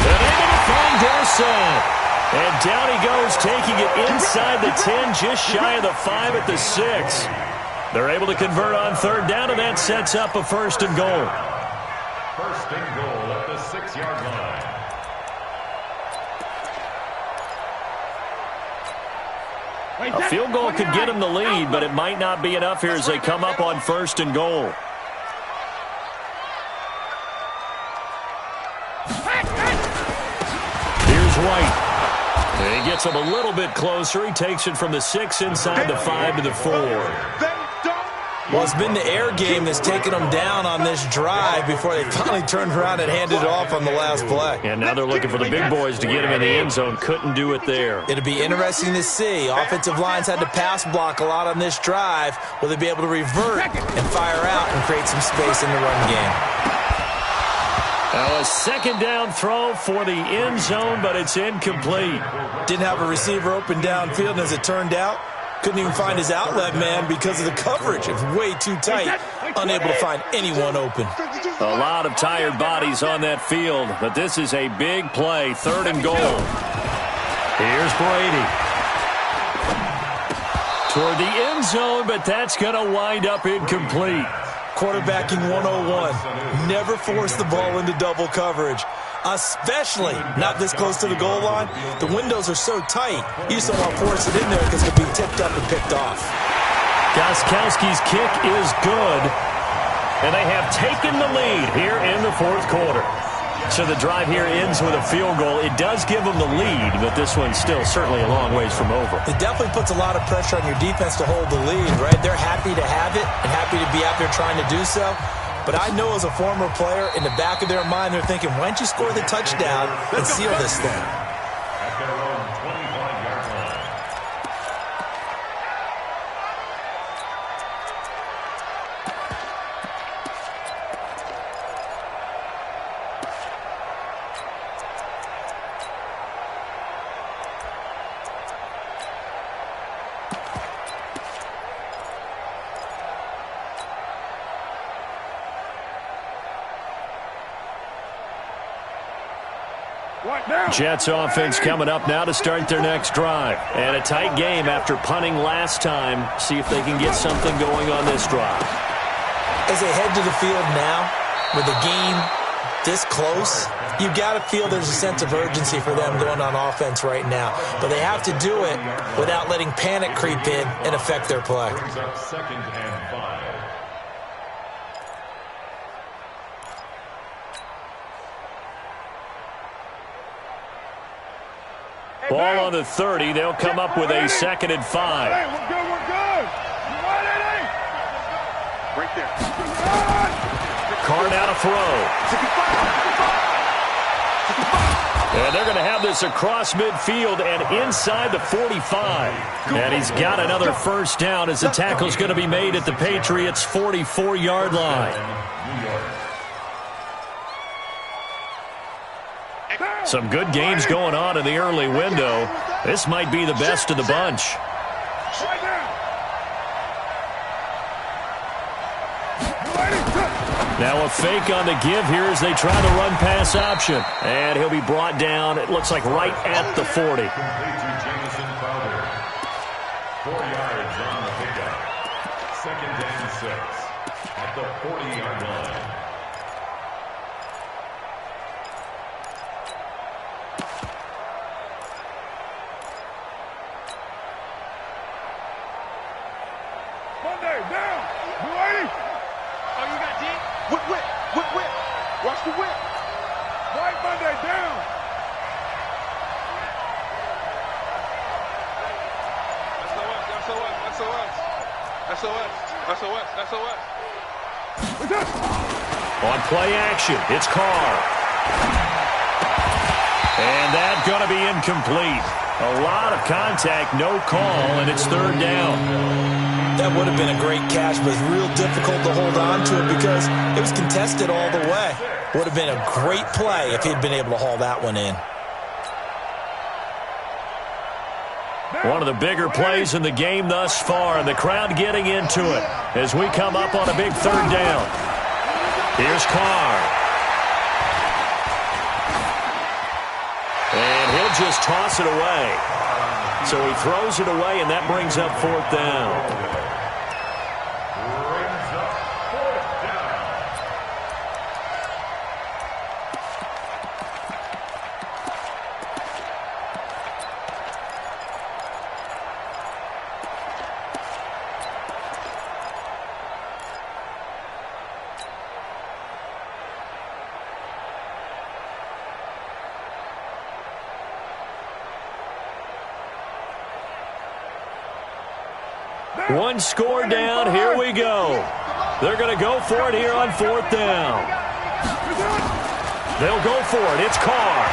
And able to find Dorsett. And down he goes, taking it inside the 10, just shy of the 5 at the 6. They're able to convert on 3rd down, and that sets up a 1st and goal. 1st and goal at the 6-yard line. A field goal could get them the lead, but it might not be enough here as they come up on 1st and goal. Here's White. And he gets him a little bit closer. He takes it from the 6 inside the 5 to the 4. Well, it's been the air game that's taken them down on this drive before they finally turned around and handed it off on the last play. And now they're looking for the big boys to get him in the end zone. Couldn't do it there. It'll be interesting to see. Offensive lines had to pass block a lot on this drive. Will they be able to revert and fire out and create some space in the run game? Now a 2nd down throw for the end zone, but it's incomplete. Didn't have a receiver open downfield, and as it turned out, couldn't even find his outlet man because of the coverage. It was way too tight. Unable to find anyone open. A lot of tired bodies on that field, but this is a big play. 3rd and goal. Here's Brady. Toward the end zone, but that's going to wind up incomplete. Quarterbacking 101. Never force the ball into double coverage. Especially not this close to the goal line. The windows are so tight, you just don't want to force it in there because it'll be tipped up and picked off. Gostkowski's kick is good, and they have taken the lead here in the 4th quarter. So the drive here ends with a field goal. It does give them the lead, but this one's still certainly a long ways from over. It definitely puts a lot of pressure on your defense to hold the lead, right? They're happy to have it and happy to be out there trying to do so. But I know as a former player, in the back of their mind, they're thinking, why don't you score the touchdown and seal this thing? At their own 25-yard line. Jets offense coming up now to start their next drive. And a tight game after punting last time. See if they can get something going on this drive. As they head to the field now, with the game this close, you got to feel there's a sense of urgency for them going on offense right now. But they have to do it without letting panic creep in and affect their play. Second and 5. Ball on the 30. They'll come up with a 2nd and 5. Hey, we're good, we're good. Right there. Card out a throw. And they're going to have this across midfield and inside the 45. And he's got another first down as the tackle's going to be made at the Patriots' 44-yard line. Some good games going on in the early window. This might be the best of the bunch. Now a fake on the give here as they try the run-pass option. And he'll be brought down, it looks like, right at the 40. 4 yards on the pickup. 2nd and 6 at the 40-yard line. Monday, down. You ready? Oh, you got deep? Whip. Watch the whip. Right, Monday, down. SOS. On play action, it's Carr. And that's going to be incomplete. A lot of contact, no call, and it's 3rd down. That would have been a great catch, but it's real difficult to hold on to it because it was contested all the way. Would have been a great play if he'd been able to haul that one in. One of the bigger plays in the game thus far, and the crowd getting into it as we come up on a big 3rd down. Here's Carr. And he'll just toss it away. So he throws it away, and that brings up 4th down. One score down, here we go. They're going to go for it here on 4th down. They'll go for it. It's Carr.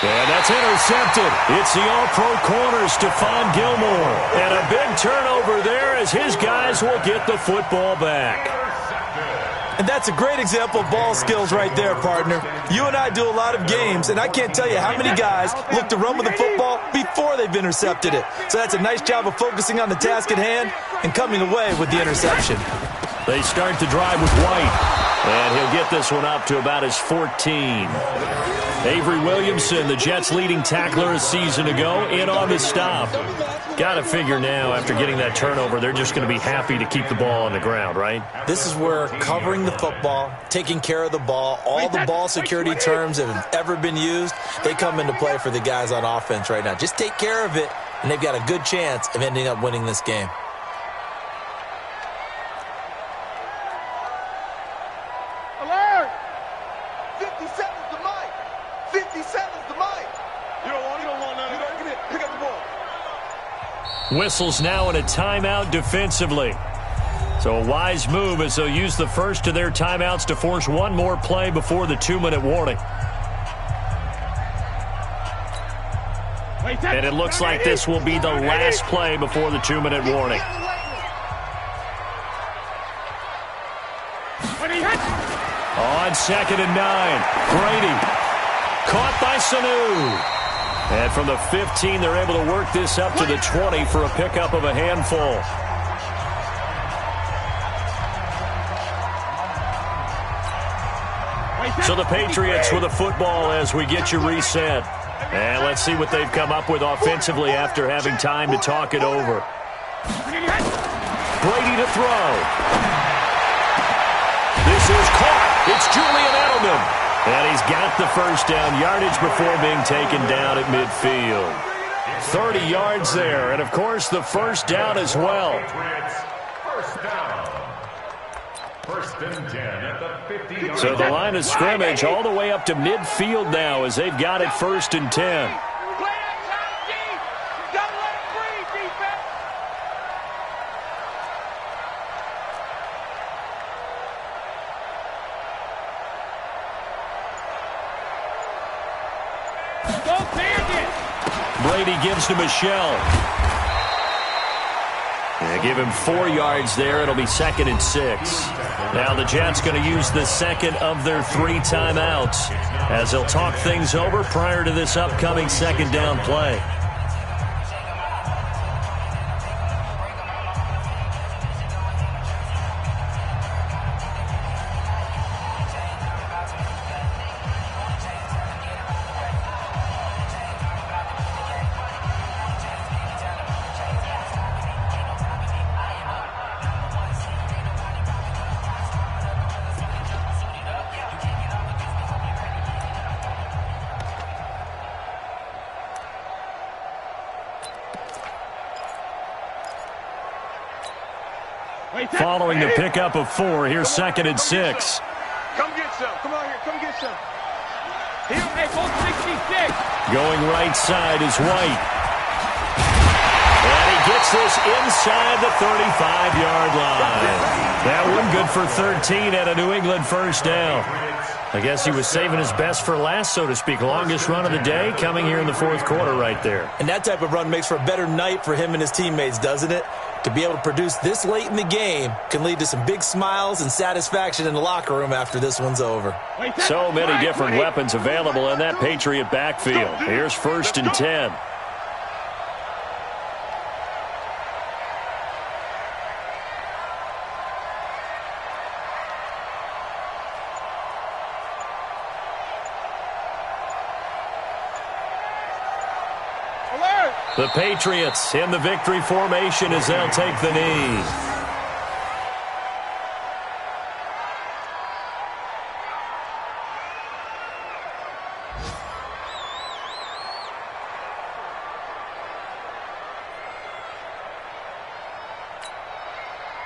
And that's intercepted. It's the all-pro corner, Stephon Gilmore. And a big turnover there as his guys will get the football back. And that's a great example of ball skills right there, partner. You and I do a lot of games, and I can't tell you how many guys look to run with the football before they've intercepted it. So that's a nice job of focusing on the task at hand and coming away with the interception. They start the drive with White, and he'll get this one up to about his 14. Avery Williamson, the Jets' leading tackler a season ago, in on the stop. Got to figure now, after getting that turnover, they're just going to be happy to keep the ball on the ground, right? This is where covering the football, taking care of the ball, all the ball security terms that have ever been used, they come into play for the guys on offense right now. Just take care of it, and they've got a good chance of ending up winning this game. Alert! 57's the mic. 57's the mic. You don't want none. You don't get it. Pick up the ball. Whistles now in a timeout defensively. So a wise move as they'll use the first of their timeouts to force one more play before the 2-minute warning. And it looks like this will be the last play before the 2-minute warning. On 2nd and 9, Brady caught by Sanu. And from the 15, they're able to work this up to the 20 for a pickup of a handful. So the Patriots with a football as we get you reset. And let's see what they've come up with offensively after having time to talk it over. Brady to throw. This is caught. It's Julian Edelman. And he's got the first down yardage before being taken down at midfield. 30 yards there. And, of course, the first down as well. First down. First and 10 at the 50. So the line of scrimmage all the way up to midfield now as they've got it first and 10. Brady gives to Michelle. They give him 4 yards there. It'll be 2nd and 6. Now the Jets going to use the second of their 3 timeouts as they'll talk things over prior to this upcoming second down play. Following the pickup of 4, here's 2nd and 6. Come get some. Come on here. Come get some. Here, hey, both 66. Going right side is White. And he gets this inside the 35-yard line. That one good for 13 and a New England first down. I guess he was saving his best for last, so to speak. Longest run of the day coming here in the 4th quarter right there. And that type of run makes for a better night for him and his teammates, doesn't it? To be able to produce this late in the game can lead to some big smiles and satisfaction in the locker room after this one's over. So many different weapons available in that Patriot backfield. Here's 1st and 10. The Patriots in the victory formation as they'll take the knee.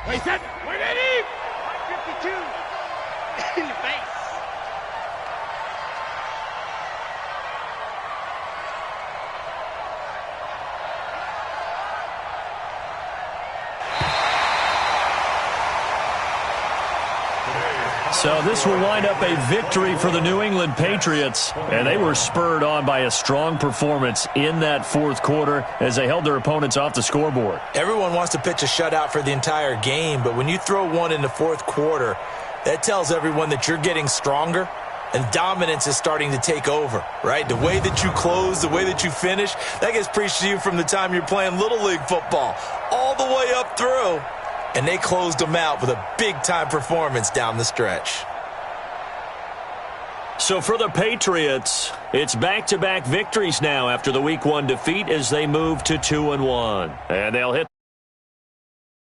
Wait, set. Wait, Eddie. 52. In your face. So this will wind up a victory for the New England Patriots, and they were spurred on by a strong performance in that 4th quarter as they held their opponents off the scoreboard. Everyone wants to pitch a shutout for the entire game, but when you throw one in the 4th quarter, that tells everyone that you're getting stronger and dominance is starting to take over, right? The way that you close, the way that you finish, that gets preached to you from the time you're playing Little League football all the way up through. And they closed them out with a big-time performance down the stretch. So for the Patriots, it's back-to-back victories now after the Week 1 defeat as they move to 2-1. And they'll hit